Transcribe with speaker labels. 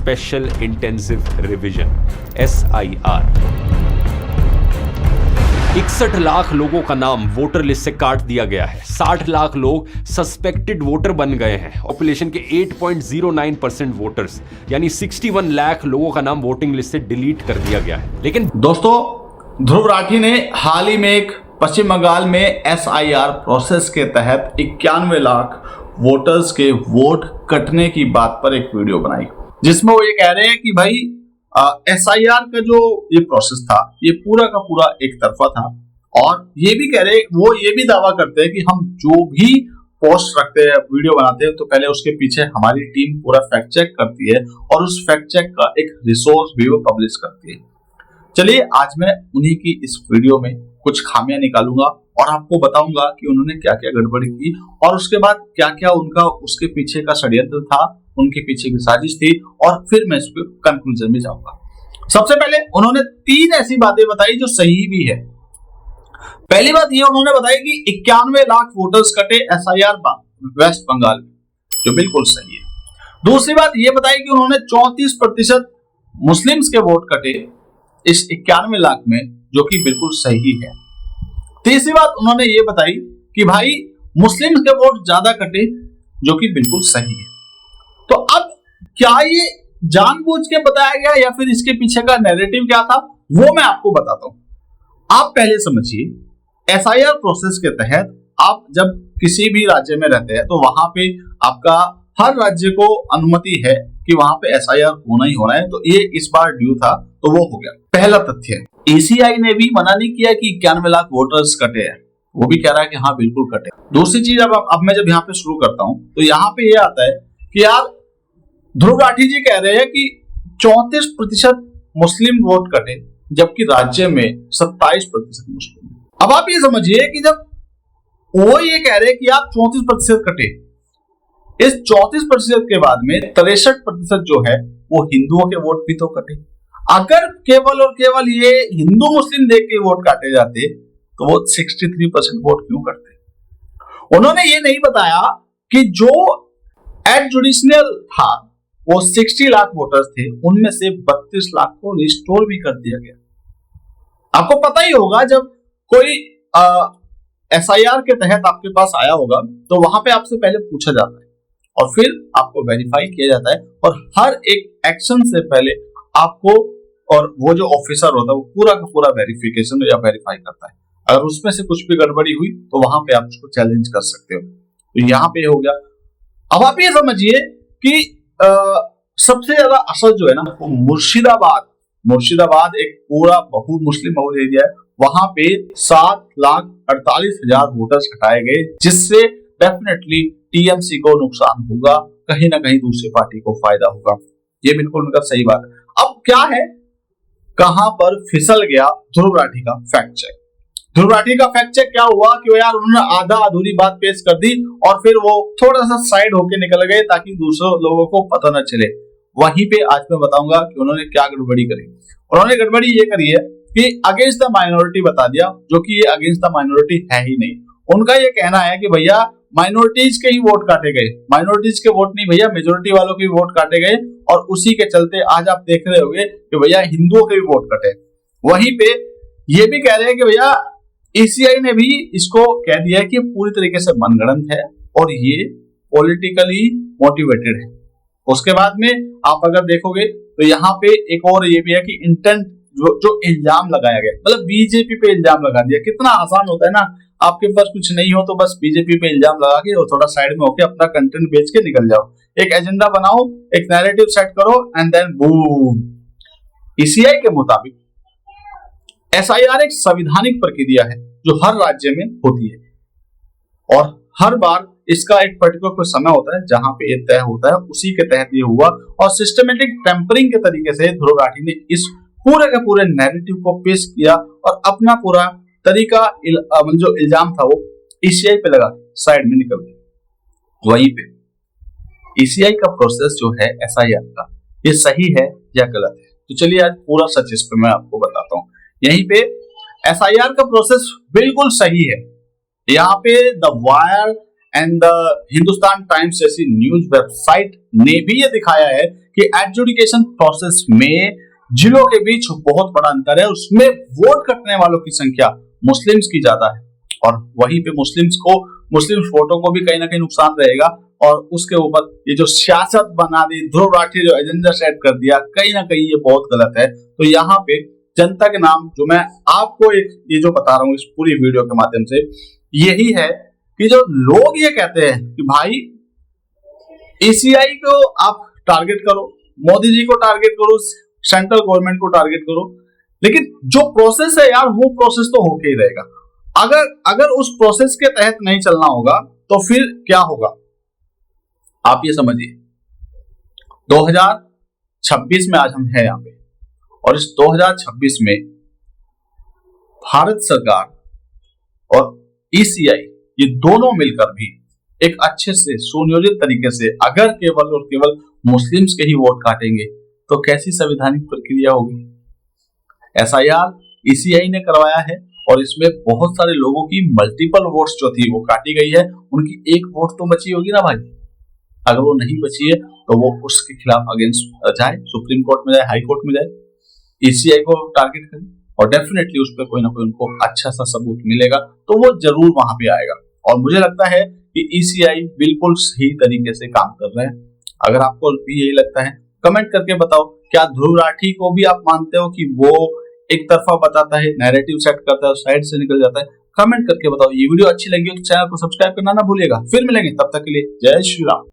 Speaker 1: Special intensive revision SIR। 61 lakh लोगों का नाम वोटर लिस्ट से काट दिया गया है। 60 लाख लोग सस्पेक्टेड वोटर बन गए हैं। पॉपुलेशन के 8.09% वोटर्स यानी 61 लाख लोगों का नाम वोटिंग लिस्ट से डिलीट कर दिया गया है। लेकिन
Speaker 2: दोस्तों, ध्रुव राठी ने हाल ही में एक पश्चिम बंगाल में SIR प्रोसेस के तहत 91 लाख वोटर्स के वोट कटने की बात पर एक वीडियो बनाई, जिसमें वो ये कह रहे हैं कि भाई SIR का जो ये प्रोसेस था ये पूरा का पूरा एक तरफा था। और ये भी कह रहे, वो ये भी दावा करते हैं कि हम जो भी पोस्ट रखते हैं, वीडियो बनाते हैं, तो पहले उसके पीछे हमारी टीम पूरा फैक्ट चेक करती है और उस फैक्ट चेक का एक रिसोर्स भी वो पब्लिश करती है। चलिए, आज मैं उन्हीं की इस वीडियो में कुछ खामियां निकालूंगा और आपको बताऊंगा कि उन्होंने क्या क्या गड़बड़ी की और उसके बाद क्या क्या उनका उसके पीछे का षड्यंत्र था, उनके पीछे की साजिश थी, और फिर मैं इस कंक्लूजन में जाऊंगा। सबसे पहले उन्होंने 3 ऐसी बातें बताई जो सही भी है। पहली बात ये उन्होंने बताई कि 91 लाख वोटर्स कटे SIR वेस्ट बंगाल में, जो बिल्कुल सही है। दूसरी बात ये बताई कि उन्होंने 34% मुस्लिम्स के वोट कटे इस 91 लाख में, जो कि बिल्कुल सही है। तीसरी बात उन्होंने ये बताई कि भाई मुस्लिम्स के वोट ज्यादा कटे, जो कि बिल्कुल सही है। तो अब क्या ये जानबूझ के बताया गया या फिर इसके पीछे का नैरेटिव क्या था, वो मैं आपको बताता हूं। आप पहले समझिए, SIR प्रोसेस के तहत आप जब किसी भी राज्य में रहते हैं तो वहां पे आपका हर राज्य को अनुमति है कि वहां पे SIR होना ही होना है। तो ये इस बार ड्यू था, तो वो हो गया। पहला तथ्य, ECI ने भी मना नहीं किया कि 91 लाख वोटर्स कटे हैं, वो भी कह रहा है कि हाँ बिल्कुल कटे। दूसरी चीज, अब मैं जब यहाँ पे शुरू करता हूं तो यहाँ पे ये आता है कि यार ध्रुव राठी जी कह रहे हैं कि 34% मुस्लिम वोट कटे, जबकि राज्य में 27% मुस्लिम। अब आप ये समझिए कि जब वो ये कह रहे हैं कि आप 34% कटे, इस 34% के बाद में 63% जो है वो हिंदुओं के वोट भी तो कटे। अगर केवल और केवल ये हिंदू मुस्लिम देख के वोट काटे जाते तो वो 63% वोट क्यों करते। उन्होंने ये नहीं बताया कि जो एडजुडिशनल था वो 60 लाख वोटर्स थे, उनमें से 32 लाख को रिस्टोर भी कर दिया गया। आपको पता ही होगा, जब कोई SIR के तहत आपके पास आया होगा तो वहां पे आपसे पहले पूछा जाता है और फिर आपको वेरीफाई किया जाता है, और हर एक एक्शन से पहले आपको, और वो जो ऑफिसर होता है वो पूरा का पूरा वेरिफिकेशन या वेरीफाई करता है। अगर उसमें से कुछ भी गड़बड़ी हुई तो वहां पे आप उसको चैलेंज कर सकते हो। तो यहाँ पे हो गया। अब आप ये समझिए कि सबसे ज्यादा असर जो है ना वो मुर्शिदाबाद एक पूरा बहुत मुस्लिम बहुल एरिया है, वहां पे 7,48,000 वोटर्स हटाए गए, जिससे डेफिनेटली TMC को नुकसान होगा, कहीं ना कहीं दूसरी पार्टी को फायदा होगा। ये बिल्कुल उनका सही बात है। अब क्या है, कहां पर फिसल गया ध्रुव राठी का फैक्ट चेक। ध्रुव राठी का फैक्ट चेक क्या हुआ कि यार उन्होंने आधा अधूरी बात पेश कर दी और फिर वो थोड़ा सा साइड होके निकल गए ताकि दूसरे लोगों को पता न चले। वहीं पे आज मैं बताऊंगा कि उन्होंने क्या गड़बड़ी करी। उन्होंने गड़बड़ी ये करी है कि अगेंस्ट द माइनॉरिटी बता दिया, जो कि ये अगेंस्ट द माइनॉरिटी है ही नहीं। उनका ये कहना है कि भैया माइनॉरिटीज के ही वोट काटे गए, माइनॉरिटीज के वोट नहीं भैया, मेजोरिटी वालों के वोट काटे गए, और उसी के चलते आज आप देख रहे होंगे कि भैया हिंदुओं के भी वोट कटे। वहीं पे ये भी कह रहे हैं कि भैया ECI ने भी इसको कह दिया है कि पूरी तरीके से मनगढ़ंत है और ये पॉलिटिकली मोटिवेटेड है। उसके बाद में आप अगर देखोगे तो यहाँ पे एक और ये भी है कि इंटेंट जो इल्जाम लगाया गया, मतलब बीजेपी पे इल्जाम लगा दिया। कितना आसान होता है ना, आपके पास कुछ नहीं हो तो बस बीजेपी पे इल्जाम लगा के और थोड़ा साइड में होके अपना कंटेंट बेच के निकल जाओ। एक एजेंडा बनाओ, एक नैरेटिव सेट करो एंड देन बूम। ECI के मुताबिक SIR एक संवैधानिक प्रक्रिया है जो हर राज्य में होती है और हर बार इसका एक पर्टिकुलर कोई समय होता है जहां पे ये तय होता है, उसी के तहत ये हुआ। और सिस्टमेटिक टेम्परिंग के तरीके से ध्रुव राठी ने इस पूरे के पूरे नैरेटिव को पेश किया और अपना पूरा तरीका जो इल्जाम था वो ECI पे लगा साइड में निकल गया। वहीं पे ECI का प्रोसेस जो है SIR का, ये सही है या गलत है, तो चलिए आज पूरा सच इस पे मैं आपको बताता हूँ। यहीं पे SIR का प्रोसेस बिल्कुल सही है। यहाँ पे the wire and the Hindustan times जैसी न्यूज वेबसाइट ने भी ये दिखाया है कि एडजुडिकेशन प्रोसेस में जिलों के बीच बहुत बड़ा अंतर है, उसमें वोट कटने वालों की संख्या मुस्लिम्स की ज्यादा है और वहीं पे मुस्लिम वोटों को भी कहीं ना कहीं नुकसान रहेगा। और उसके ऊपर ये जो सियासत बना दी, ध्रुव राठी जो एजेंडा सेट कर दिया, कहीं ना कहीं ये बहुत गलत है। तो यहाँ पे जनता के नाम जो मैं आपको ये जो बता रहा हूँ इस पूरी वीडियो के माध्यम से, यही है कि जो लोग ये कहते हैं कि भाई ECI को आप टारगेट करो, मोदी जी को टारगेट करो, सेंट्रल गवर्नमेंट को टारगेट करो, लेकिन जो प्रोसेस है यार वो प्रोसेस तो होके ही रहेगा। अगर उस प्रोसेस के तहत नहीं चलना होगा तो फिर क्या होगा आप ये समझिए। 2026 में आज हम हैं यहाँ पे और इस 2026 में भारत सरकार और ECI ये दोनों मिलकर भी एक अच्छे से सुनियोजित तरीके से अगर केवल और केवल मुस्लिम्स के ही वोट काटेंगे तो कैसी संवैधानिक प्रक्रिया होगी। SIR ECI ने करवाया है और इसमें बहुत सारे लोगों की मल्टीपल वोट्स जो थी वो काटी गई है, उनकी एक वोट तो बची होगी ना भाई। अगर वो नहीं बची है तो वो उसके खिलाफ अगेंस्ट जाए, सुप्रीम कोर्ट में जाए, हाई कोर्ट में जाए, ECI को टारगेट करे और डेफिनेटली उस पर कोई ना कोई उनको अच्छा सा सबूत मिलेगा तो वो जरूर वहां पे आएगा। और मुझे लगता है कि ECI बिल्कुल सही तरीके से काम कर रहे हैं। अगर आपको भी यही लगता है कमेंट करके बताओ, क्या ध्रुव राठी को भी आप मानते हो कि वो एक तरफा बताता है, नैरेटिव सेट करता है और साइड से निकल जाता है? कमेंट करके बताओ। ये वीडियो अच्छी लगी हो तो चैनल को सब्सक्राइब करना ना भूलिएगा। फिर मिलेंगे, तब तक के लिए जय श्री राम।